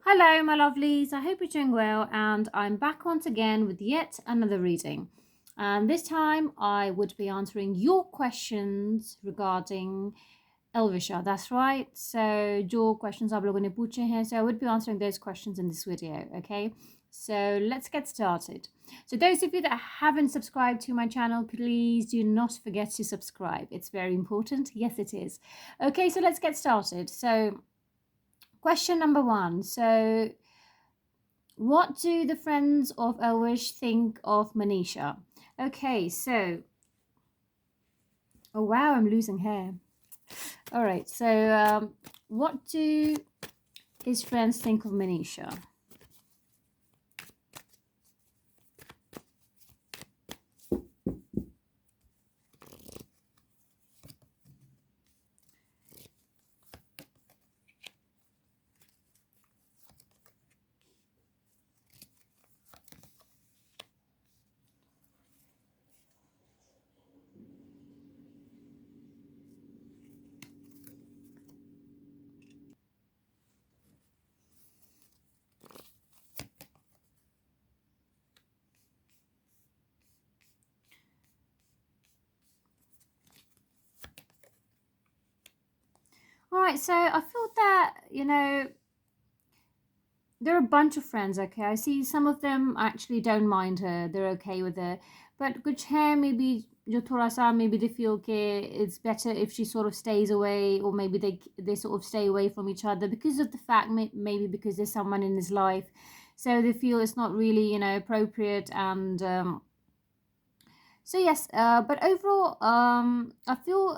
Hello, my lovelies. I hope you're doing well, and I'm back once again with yet another reading. And this time I would be answering your questions regarding Elvisha. That's right. So, जो questions आप लोगों ने पूछे हैं, so I would be answering those questions in this video, okay? So, let's get started. So, those of you that haven't subscribed to my channel, please do not forget to subscribe. It's very important. Yes, it is. Okay, so let's get started. So, question number one. So, what do the friends of Elwish think of Manisha? Okay, so oh wow, I'm losing hair. All right, so what do his friends think of Manisha? All right, so I feel that there are a bunch of friends. Okay, I see some of them actually don't mind her; they're okay with her. But कुछ है maybe जो थोड़ा सा maybe they feel okay, it's better if she sort of stays away, or maybe they sort of stay away from each other because of the fact maybe because there's someone in his life, so they feel it's not really appropriate. And so yes, but overall, I feel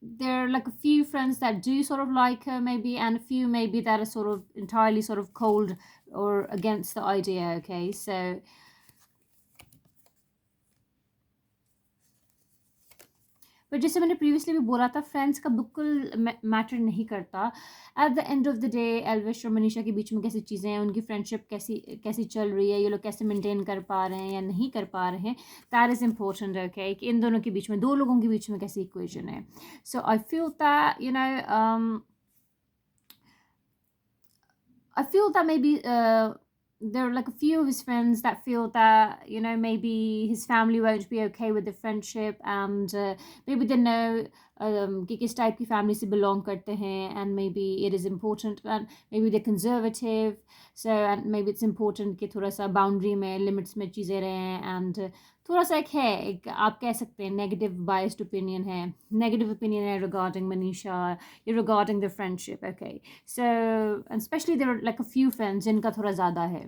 there are like a few friends that do sort of like her maybe, and a few maybe that are sort of entirely sort of cold or against the idea. Okay, so but जैसे मैंने previously भी बोला था, friends का बिल्कुल matter नहीं करता। At the end of the day Elvish और मनीषा के बीच में कैसी चीज़ें हैं, उनकी फ्रेंडशिप कैसी कैसी चल रही है, ये लोग कैसे मेंटेन कर पा रहे हैं या नहीं कर पा रहे हैं, दैट इज़ इम्पोर्टेंट। ओके, कि इन दोनों के बीच में, दो लोगों के बीच में कैसी इक्वेशन है। So I feel that I feel that maybe there are like a few of his friends that feel that maybe his family won't be okay with the friendship, and maybe they know कि किस type की family से belong करते हैं, and maybe it is important, and maybe they're conservative, so and maybe it's important कि थोड़ा सा boundary में, लिमिट्स में चीज़ें रहें, and थोड़ा सा एक आप कह सकते हैं नेगेटिव बायस्ड ओपिनियन है, नेगेटिव ओपिनियन है regarding Manisha, regarding the friendship. Okay, so and especially there are like a few friends जिनका थोड़ा ज़्यादा है,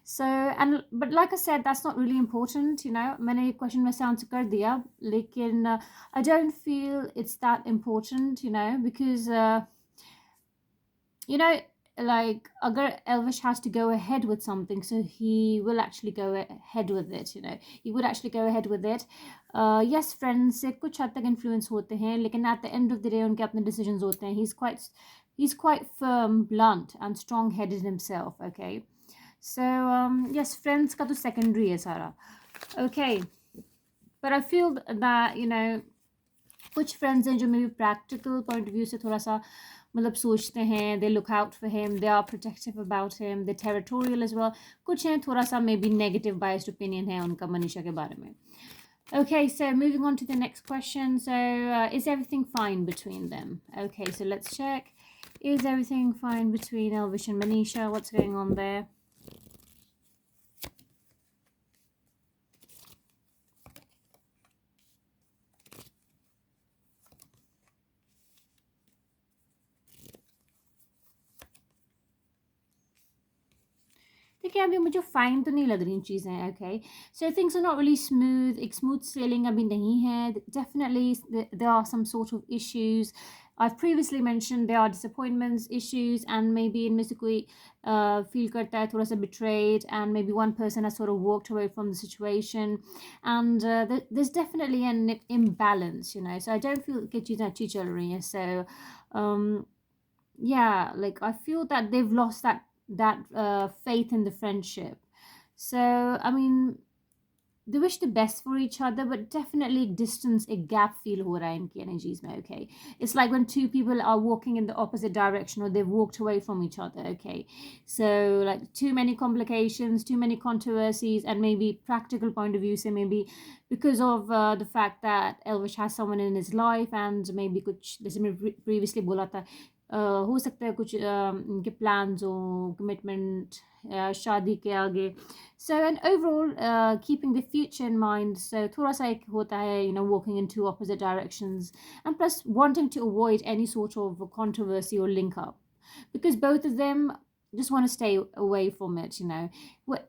so and but like I said, that's not really important. मैंने ये question में से answer कर दिया, लेकिन I don't feel it's that important, because you know like agar Elvish has to go ahead with something, so he will actually go ahead with it. He would actually go ahead with it. Yes, friends से कुछ हद तक influence होते हैं, लेकिन at the end of the day उनके अपने decisions होते हैं. He's quite firm, blunt, and strong headed himself. Okay, so yes, friends का तो secondary है सारा. Okay, but I feel that कुछ फ्रेंड्स हैं जो may be practical point of view से थोड़ा सा मतलब सोचते हैं, they look out for him, they are protective about him, they territorial as well. कुछ हैं थोड़ा सा may be negative biased opinion है उनका मनीषा के बारे में। Okay, so moving on to the next question. So, is everything fine between them? Okay, so let's check. Is everything fine between Elvish and Manisha? What's going on there? देखिए अभी मुझे fine तो नहीं लग रही चीज़ें। Okay, so things are not really smooth, एक smooth sailing अभी नहीं है। Definitely there are some sort of issues. I've previously mentioned there are disappointments, issues, and maybe इनमें से कोई feel करता है थोड़ा सा betrayed, and maybe one person has sort of walked away from the situation, and there's definitely an imbalance, so I don't feel कि चीज़ें अच्छी चल रही हैं। So um, yeah, like I feel that they've lost that faith in the friendship. So I mean, they wish the best for each other, but definitely distance, a gap feel ho raha hai inki energies mein, okay? It's like when two people are walking in the opposite direction, or they've walked away from each other, okay? So like too many complications, too many controversies, and maybe practical point of view, so maybe because of the fact that Elvish has someone in his life, and maybe कुछ जैसे मैं previously बोला था, हो सकता है कुछ इनके plans हो, commitment, शादी के आगे. So, and overall, keeping the future in mind, so थोड़ा सा एक होता है, walking in two opposite directions, and plus wanting to avoid any sort of controversy or link up, because both of them just want to stay away from it.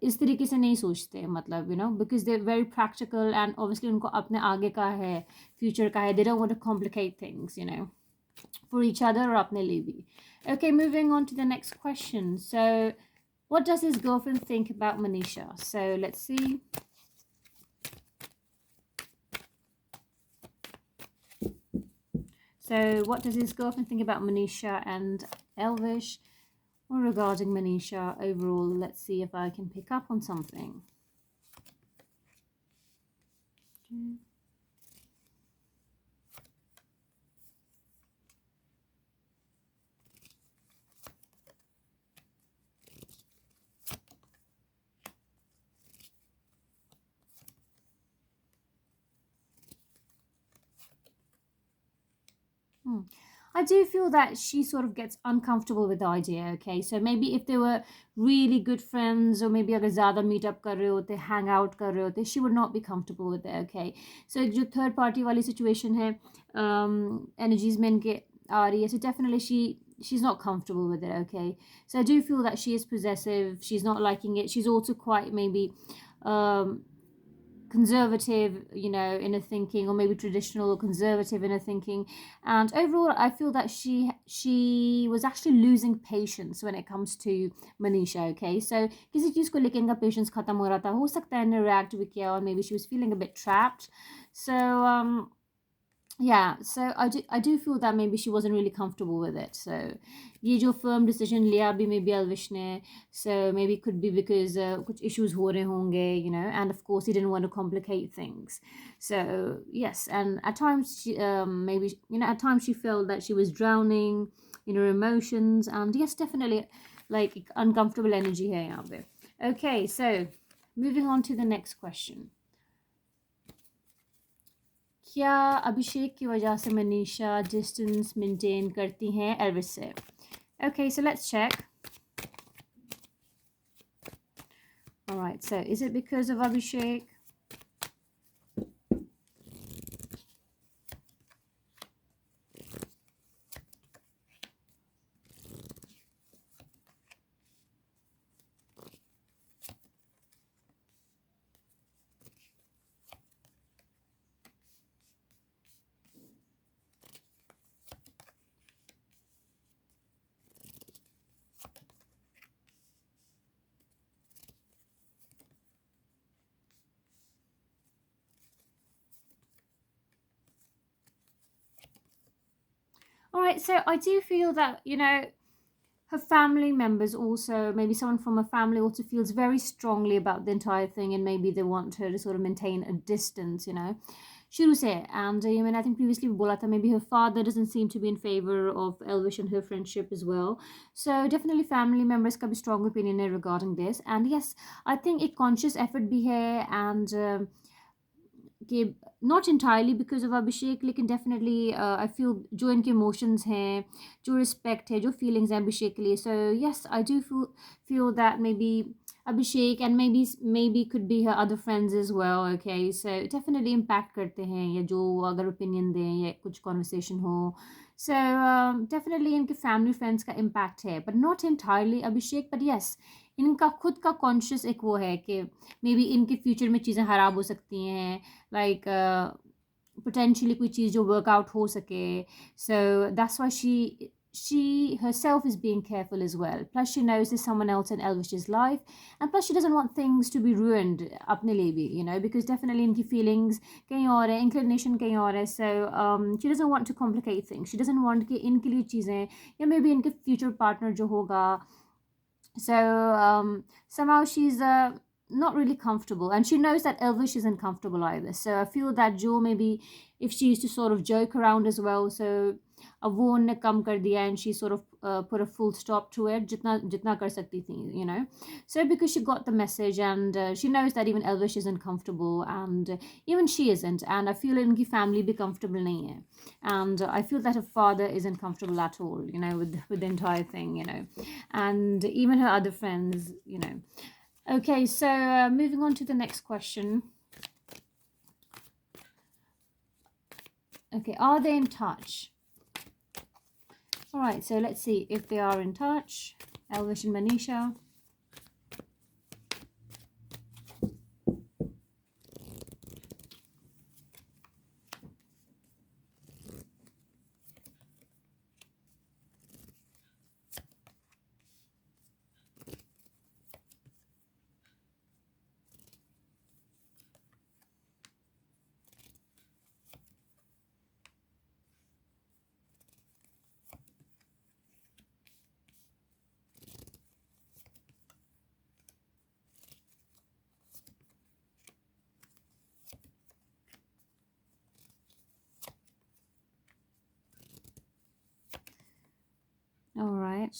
इस तरीके से नहीं सोचते, मतलब, because they're very practical, and obviously उनको अपने आगे का है, future का है, they don't want to complicate things, for each other or अपने लिए भी. Okay, moving on to the next question. So, what does his girlfriend think about Manisha? So let's see. So what does his girlfriend think about Manisha and Elvish? Or regarding Manisha overall, let's see if I can pick up on something. I do feel that she sort of gets uncomfortable with the idea, okay? So maybe if they were really good friends, or maybe agar zyada meet up kar rahe hote, hang out kar rahe hote, she would not be comfortable with it, okay? So jo third party wali situation hai, energies mein ke aa rahi hai, so definitely she's not comfortable with it, okay? So I do feel that she is possessive, she's not liking it. She's also quite maybe conservative, in her thinking, or maybe traditional or conservative in her thinking. And overall, I feel that she was actually losing patience when it comes to Manisha, okay? So किसी चीज़ को लेके इनका patience खत्म हो रहा था, हो सकता है इन्हें react भी किया, or maybe she was feeling a bit trapped. So yeah, so I do feel that maybe she wasn't really comfortable with it. So ये जो firm decision लिया भी maybe Elvish ने, so maybe it could be because कुछ issues हो रहे होंगे, and of course he didn't want to complicate things. So yes, and at times she, maybe at times she felt that she was drowning in her emotions, and yes, definitely like uncomfortable energy है यहाँ पे. Okay, so moving on to the next question. क्या अभिषेक की वजह से Manisha distance maintain करती हैं Elvis से? Okay, so let's check. Alright, so is it because of Abhishek? Alright, so I do feel that, her family members also, maybe someone from her family also feels very strongly about the entire thing, and maybe they want her to sort of maintain a distance, शुरू से. And I think previously we बोला था, maybe her father doesn't seem to be in favor of Elvish and her friendship as well. So definitely family members का भी strong opinion है regarding this. And yes, I think एक conscious effort भी है, and कि not entirely because of Abhishek, लेकिन definitely I feel जो इनके emotions हैं, जो respect है, जो feelings हैं अभिषेक के लिए. So yes, I do feel that maybe Abhishek, and maybe could be her other friends as well, okay? So definitely impact करते हैं, या जो अगर opinion दें या कुछ conversation हो. So definitely इनके family friends का impact है, but not entirely Abhishek. But yes, इनका खुद का conscious एक वो है कि maybe इनके future में चीज़ें खराब हो सकती हैं, like potentially कोई चीज़ जो work out हो सके. So that's why she herself is being careful as well. Plus she knows there's someone else in Elvish's life, and plus she doesn't want things to be ruined अपने लिए भी, because definitely इनकी feelings कहीं और है, inclination कहीं और है. So she doesn't want to complicate things. She doesn't want कि इनके लिए चीज़ें, या maybe इनके future partner जो होगा. So somehow she's not really comfortable, and she knows that Elvish isn't comfortable either. So I feel that Jo, maybe if she used to sort of joke around as well, so अब वो उनने कम कर दिया, and she sort of put a full stop to it जितना जितना कर सकती थी, you know. So because she got the message, and she knows that even Elvish isn't comfortable, and even she isn't, and I feel इनकी family भी comfortable नहीं है, and I feel that her father isn't comfortable at all, you know, with the entire thing, you know, and even her other friends, you know. Okay, so moving on to the next question. Okay, are they in touch? All right, so let's see if they are in touch. Elvish and Manisha. All right.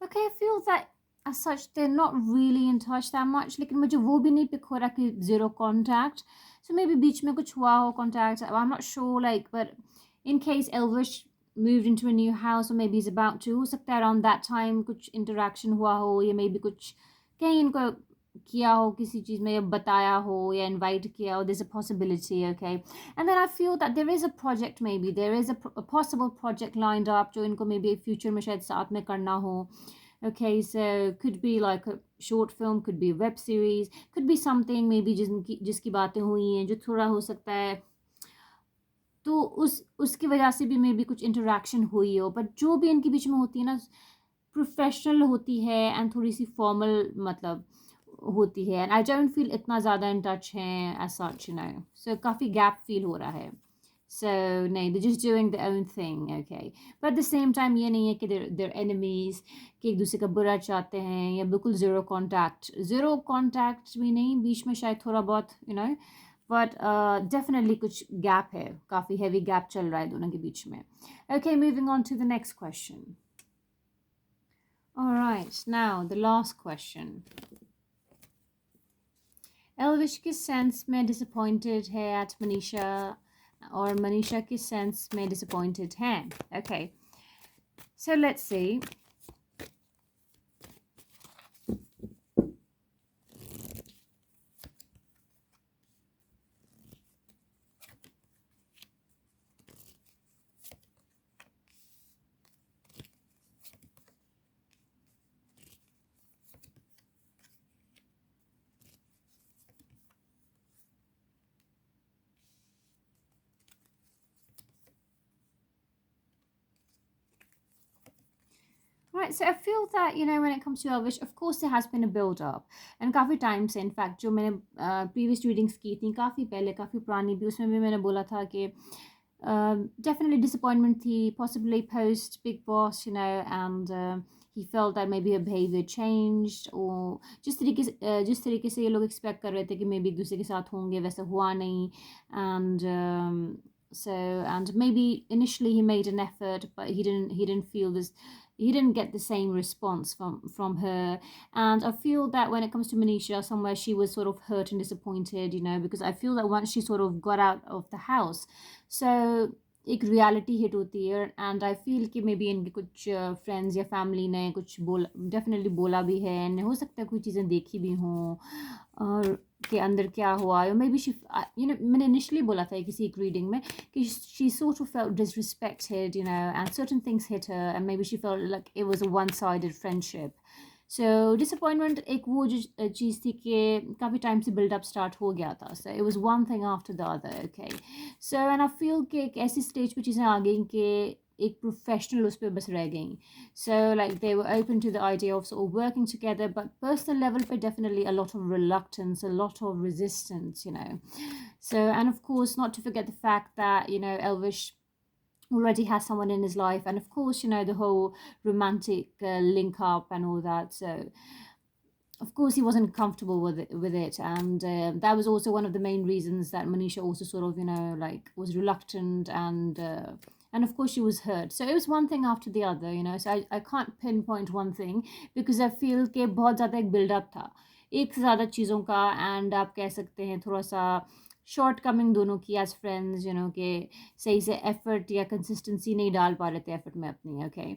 Okay, I feel that as such they're not really in touch that much, लेकिन मुझे वो भी नहीं pick हो रहा कि zero contact. So maybe बीच में कुछ हुआ हो contact. I'm not sure, like, but in case Elvish moved into a new house, or maybe he's about to, हो सकता है around that time कुछ interaction हुआ हो, या maybe कुछ कहीं इनको किया हो किसी चीज़ में, या बताया हो, या invite किया हो. There's a possibility, okay. And then I feel that there is a project, maybe there is a possible project lined up जो इनको maybe future में शायद साथ में करना हो. Okay, so could be like a short film, could be a web series, could be something maybe जिसकी बातें हुई हैं जो थोड़ा हो सकता है, तो उसकी वजह से भी मे बी कुछ इंटरेक्शन हुई हो. बट जो भी इनके बीच में होती है ना, प्रोफेशनल होती है एंड थोड़ी सी फॉर्मल मतलब होती है, एंड आई डोंट फील इतना ज़्यादा इन टच हैं एज सच, यू नो. सो काफ़ी गैप फील हो रहा है. So नहीं, they're just doing their own thing, okay. But at the same time ये नहीं है कि they're enemies, कि एक दूसरे का बुरा चाहते हैं, या बिल्कुल ज़ीरो कॉन्टैक्ट भी नहीं, बीच में शायद थोड़ा बहुत, you know. But definitely कुछ गैप है, काफ़ी heavy गैप चल रहा है दोनों के बीच में. Okay, moving on to the next question. All right, now the last question. Elvish किस सेंस में disappointed है at Manisha, और Manisha किस सेंस में disappointed हैं? Okay, so let's see. Right, so I feel that, you know, when it comes to Elvish, of course there has been a build up, and काफ़ी time से, in fact जो मैंने previous readings की थी काफ़ी पहले, काफ़ी पुरानी भी, उसमें भी मैंने बोला था कि definitely disappointment थी, possibly post Big Boss, you know, and he felt that maybe her behavior changed, or जिस तरीके से ये लोग एक्सपेक्ट कर रहे थे कि maybe एक दूसरे के साथ होंगे, वैसा हुआ नहीं. And so, and maybe initially he made an effort, but he didn't feel this, he didn't get the same response from her. And I feel that when it comes to Manisha, somewhere she was sort of hurt and disappointed, you know, because I feel that once she sort of got out of the house, so एक reality hit होती है, and I feel कि may be इनके कुछ friends या family ने कुछ definitely बोला भी है, एंड हो सकता है कुछ चीज़ें देखी भी हों, और के अंदर क्या हुआ, या may be she, you know, मैंने इनिशियली बोला था किसी एक रीडिंग में कि she sort of felt disrespected, you know, and certain things hit her, and maybe she felt like it was a one-sided friendship. So disappointment एक वो जो चीज़ थी कि काफ़ी टाइम से build up start हो गया था, so it was one thing after the other, okay. So and I feel कि एक ऐसी stage पे चीज़ें आ गई कि एक professional उस पर बस रह गई. So like they were open to the idea of sort of working together, but personal level पे definitely a lot of reluctance, a lot of resistance, you know. So and of course not to forget the fact that, you know, Elvish already has someone in his life, and of course, you know, the whole romantic link up and all that. So of course he wasn't comfortable with it, and that was also one of the main reasons that Manisha also sort of, you know, like was reluctant, and of course she was hurt. So it was one thing after the other, you know. So I can't pinpoint one thing, because I feel कि बहुत ज़्यादा एक build-up था, एक से ज़्यादा चीज़ों का, and आप कह सकते हैं थोड़ा सा शॉर्ट कमिंग दोनों की एज फ्रेंड्स, यू नो, कि सही से एफर्ट या कंसिस्टेंसी नहीं डाल पा रहे थे एफर्ट में अपनी. Okay,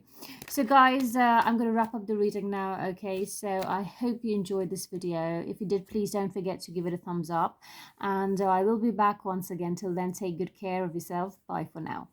so guys, I'm going to wrap up the reading now. Okay, so I hope you enjoyed this video. If you did, please don't forget to give it a thumbs up, and I will be back once again. Till then, take good care of yourself. Bye for now.